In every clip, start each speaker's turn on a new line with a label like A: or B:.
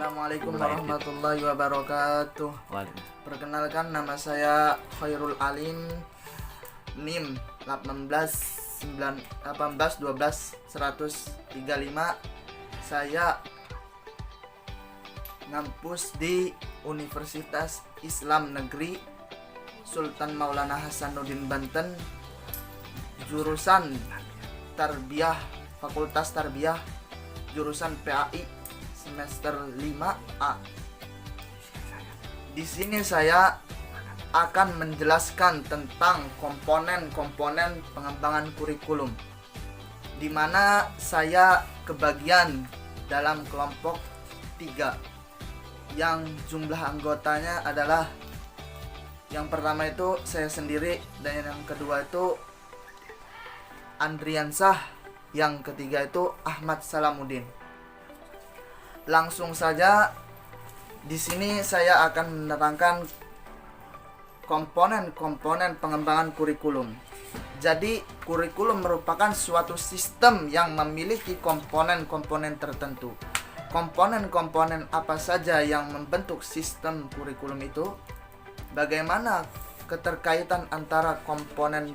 A: Assalamualaikum warahmatullahi wabarakatuh. Perkenalkan, nama saya Khairul Alim, NIM 1812 Saya ngampus di Universitas Islam Negeri Sultan Maulana Hasanuddin Banten, jurusan Tarbiyah, Fakultas Tarbiyah, jurusan PAI semester 5A. Di sini saya akan menjelaskan tentang komponen-komponen pengembangan kurikulum, di mana saya kebagian dalam kelompok 3 yang jumlah anggotanya adalah, yang pertama itu saya sendiri, dan yang kedua itu Andriansah, yang ketiga itu Ahmad Salamuddin. Langsung saja, di sini saya akan menerangkan komponen-komponen pengembangan kurikulum. Jadi, kurikulum merupakan suatu sistem yang memiliki komponen-komponen tertentu. Komponen-komponen apa saja yang membentuk sistem kurikulum itu? Bagaimana keterkaitan antara komponen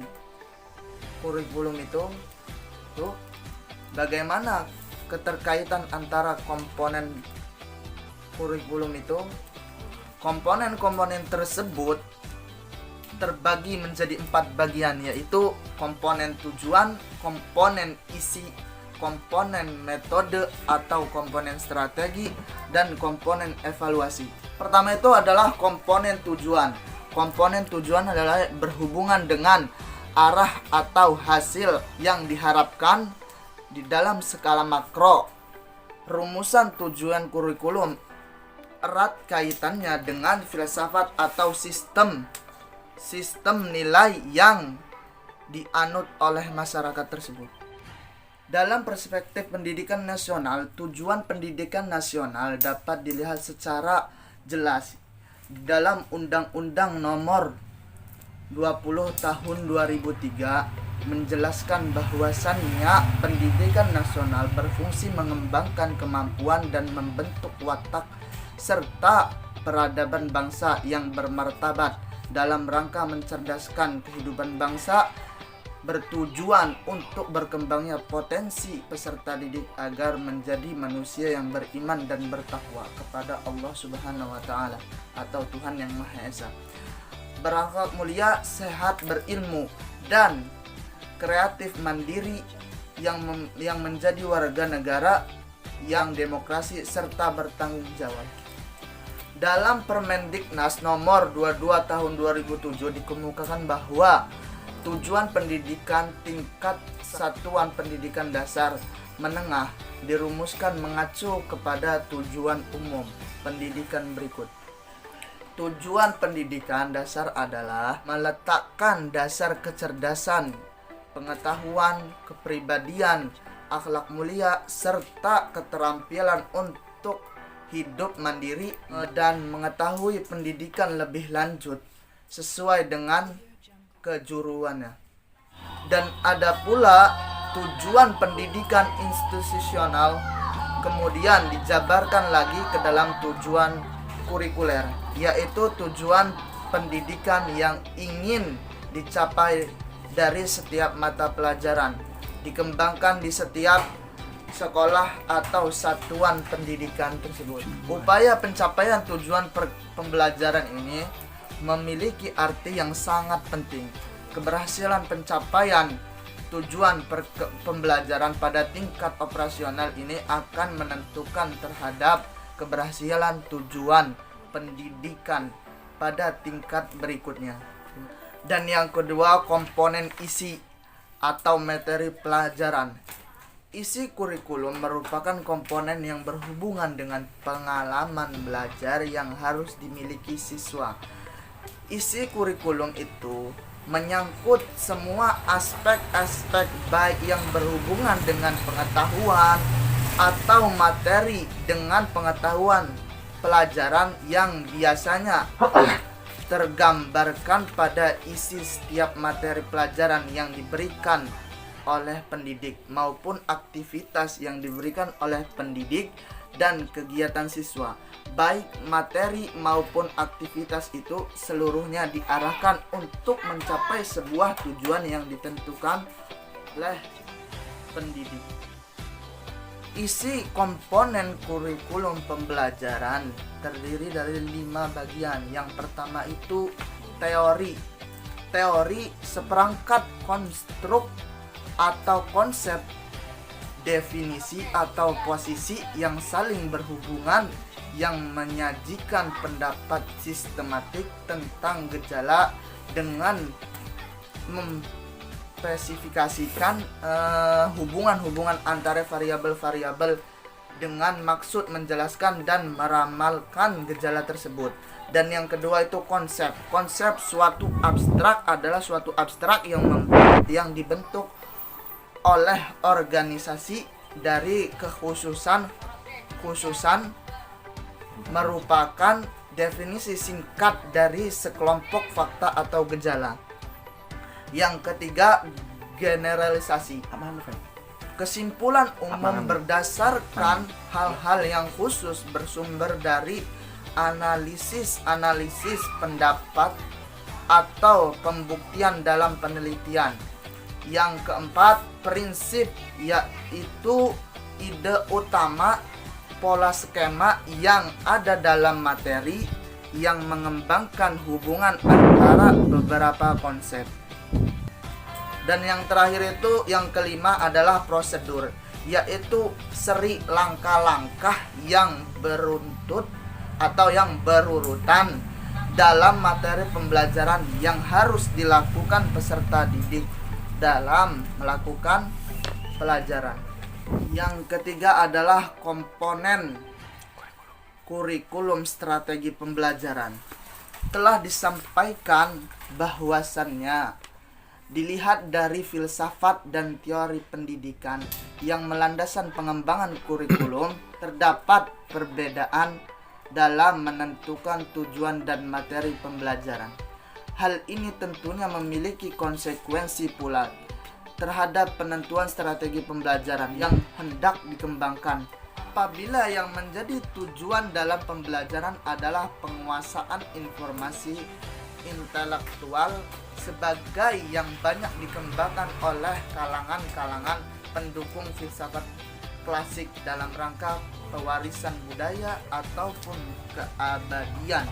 A: kurikulum itu? Bagaimana keterkaitan antara komponen kurikulum itu? Komponen-komponen tersebut terbagi menjadi 4 bagian, yaitu komponen tujuan, komponen isi, komponen metode atau komponen strategi, dan komponen evaluasi. Pertama itu adalah komponen tujuan. Komponen tujuan adalah berhubungan dengan arah atau hasil yang diharapkan di dalam skala makro. Rumusan tujuan kurikulum erat kaitannya dengan filsafat atau sistem nilai yang dianut oleh masyarakat tersebut. Dalam perspektif pendidikan nasional, tujuan pendidikan nasional dapat dilihat secara jelas di dalam Undang-Undang Nomor 20 Tahun 2003 menjelaskan bahwasannya pendidikan nasional berfungsi mengembangkan kemampuan dan membentuk watak serta peradaban bangsa yang bermartabat dalam rangka mencerdaskan kehidupan bangsa, bertujuan untuk berkembangnya potensi peserta didik agar menjadi manusia yang beriman dan bertakwa kepada Allah Subhanahu wa taala atau Tuhan yang Maha Esa, berakhlak mulia, sehat, berilmu, dan kreatif, mandiri, yang menjadi warga negara yang demokrasi serta bertanggung jawab. Dalam Permendiknas nomor 22 tahun 2007 dikemukakan bahwa tujuan pendidikan tingkat satuan pendidikan dasar menengah dirumuskan mengacu kepada tujuan umum pendidikan berikut. Tujuan pendidikan dasar adalah meletakkan dasar kecerdasan, pengetahuan, kepribadian, akhlak mulia, serta keterampilan untuk hidup mandiri dan mengetahui pendidikan lebih lanjut sesuai dengan kejuruannya. Dan ada pula tujuan pendidikan institusional, kemudian dijabarkan lagi ke dalam tujuan kurikuler, yaitu tujuan pendidikan yang ingin dicapai dari setiap mata pelajaran, dikembangkan di setiap sekolah atau satuan pendidikan tersebut. Upaya pencapaian tujuan pembelajaran ini memiliki arti yang sangat penting. Keberhasilan pencapaian tujuan pembelajaran pada tingkat operasional ini akan menentukan terhadap keberhasilan tujuan pendidikan pada tingkat berikutnya. Dan yang kedua, komponen isi atau materi pelajaran. Isi kurikulum merupakan komponen yang berhubungan dengan pengalaman belajar yang harus dimiliki siswa. Isi kurikulum itu menyangkut semua aspek-aspek baik yang berhubungan dengan pengetahuan atau materi dengan pengetahuan pelajaran yang biasanya tergambarkan pada isi setiap materi pelajaran yang diberikan oleh pendidik maupun aktivitas yang diberikan oleh pendidik dan kegiatan siswa, baik materi maupun aktivitas itu seluruhnya diarahkan untuk mencapai sebuah tujuan yang ditentukan oleh pendidik. Isi komponen kurikulum pembelajaran terdiri dari 5 bagian. Yang pertama itu teori. Teori seperangkat konstruk atau konsep, definisi atau posisi yang saling berhubungan yang menyajikan pendapat sistematik tentang gejala dengan spesifikasikan hubungan-hubungan antara variabel-variabel dengan maksud menjelaskan dan meramalkan gejala tersebut. Dan yang kedua itu konsep. Konsep suatu abstrak adalah suatu abstrak yang dibentuk oleh organisasi dari khususan merupakan definisi singkat dari sekelompok fakta atau gejala. Yang ketiga, generalisasi. Kesimpulan umum berdasarkan hal-hal yang khusus bersumber dari analisis pendapat atau pembuktian dalam penelitian. Yang keempat, prinsip, yaitu ide utama pola skema yang ada dalam materi yang mengembangkan hubungan antara beberapa konsep. Dan yang terakhir itu, yang kelima adalah prosedur, yaitu seri langkah-langkah yang beruntut atau yang berurutan dalam materi pembelajaran yang harus dilakukan peserta didik dalam melakukan pelajaran. Yang ketiga adalah komponen kurikulum strategi pembelajaran. Telah disampaikan bahwasannya dilihat dari filsafat dan teori pendidikan yang melandaskan pengembangan kurikulum, terdapat perbedaan dalam menentukan tujuan dan materi pembelajaran. Hal ini tentunya memiliki konsekuensi pula terhadap penentuan strategi pembelajaran yang hendak dikembangkan. Apabila yang menjadi tujuan dalam pembelajaran adalah penguasaan informasi intelektual sebagai yang banyak dikembangkan oleh kalangan-kalangan pendukung filsafat klasik dalam rangka pewarisan budaya ataupun keabadian,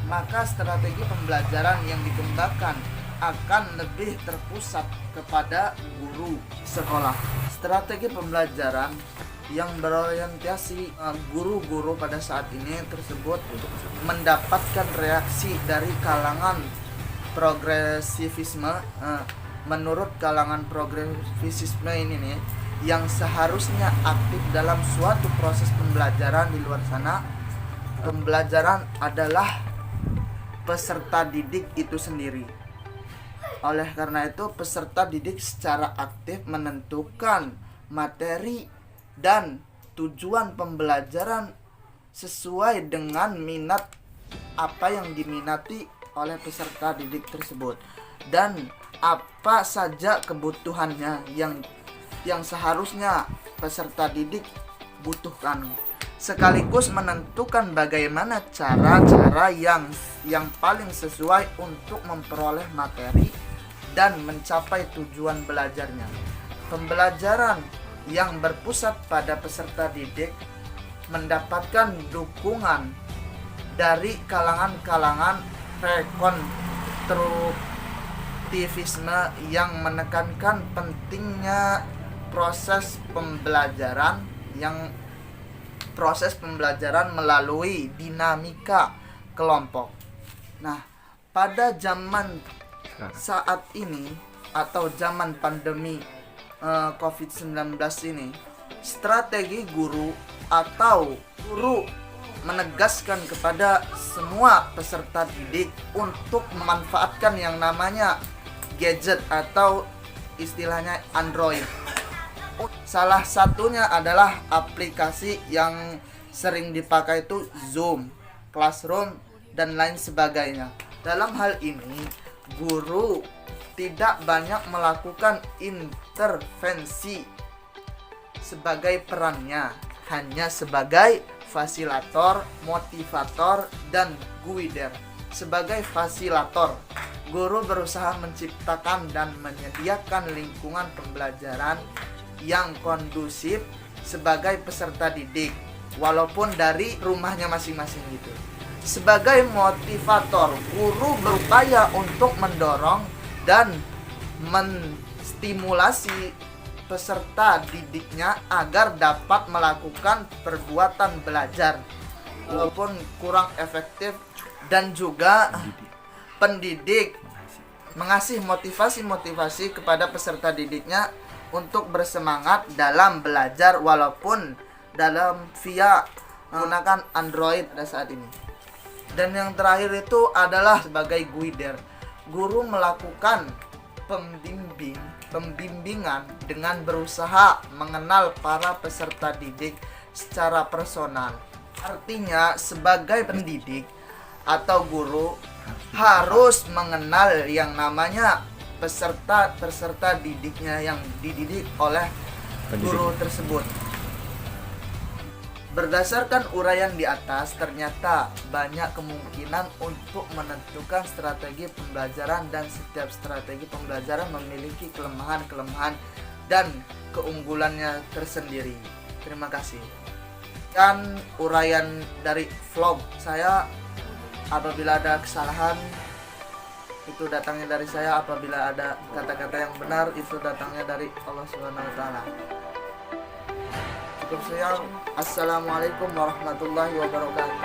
A: maka strategi pembelajaran yang dikembangkan akan lebih terpusat kepada guru sekolah. Strategi pembelajaran yang berorientasi guru-guru pada saat ini tersebut mendapatkan reaksi dari kalangan progresivisme. Menurut kalangan progresivisme ini nih, yang seharusnya aktif dalam suatu proses pembelajaran di luar sana, pembelajaran adalah peserta didik itu sendiri. Oleh karena itu, peserta didik secara aktif menentukan materi dan tujuan pembelajaran sesuai dengan minat apa yang diminati oleh peserta didik tersebut dan apa saja kebutuhannya yang seharusnya peserta didik butuhkan, sekaligus menentukan bagaimana cara-cara yang paling sesuai untuk memperoleh materi dan mencapai tujuan belajarnya. Pembelajaran yang berpusat pada peserta didik mendapatkan dukungan dari kalangan-kalangan rekonstruktivisme yang menekankan pentingnya proses pembelajaran melalui dinamika kelompok. Nah, pada zaman saat ini atau zaman pandemi COVID-19 ini, strategi guru menegaskan kepada semua peserta didik untuk memanfaatkan yang namanya gadget atau istilahnya Android. Salah satunya adalah aplikasi yang sering dipakai itu Zoom, Classroom, dan lain sebagainya. Dalam hal ini, guru tidak banyak melakukan intervensi sebagai perannya hanya sebagai fasilitator, motivator, dan guider. Sebagai fasilitator, guru berusaha menciptakan dan menyediakan lingkungan pembelajaran yang kondusif sebagai peserta didik, walaupun dari rumahnya masing-masing gitu. Sebagai motivator, guru berupaya untuk mendorong dan menstimulasi peserta didiknya agar dapat melakukan perbuatan belajar walaupun kurang efektif, dan juga pendidik mengasih motivasi kepada peserta didiknya untuk bersemangat dalam belajar walaupun dalam via menggunakan Android pada saat ini. Dan yang terakhir itu adalah sebagai guider. Guru melakukan pembimbingan dengan berusaha mengenal para peserta didik secara personal. Artinya sebagai pendidik atau guru harus mengenal yang namanya peserta didiknya yang dididik oleh guru tersebut. Berdasarkan uraian di atas, ternyata banyak kemungkinan untuk menentukan strategi pembelajaran, dan setiap strategi pembelajaran memiliki kelemahan-kelemahan dan keunggulannya tersendiri. Terima kasih. Dan uraian dari vlog saya, apabila ada kesalahan itu datangnya dari saya, apabila ada kata-kata yang benar itu datangnya dari Allah Subhanahu wa taala. Cukup sekian. Assalamualaikum warahmatullahi wabarakatuh.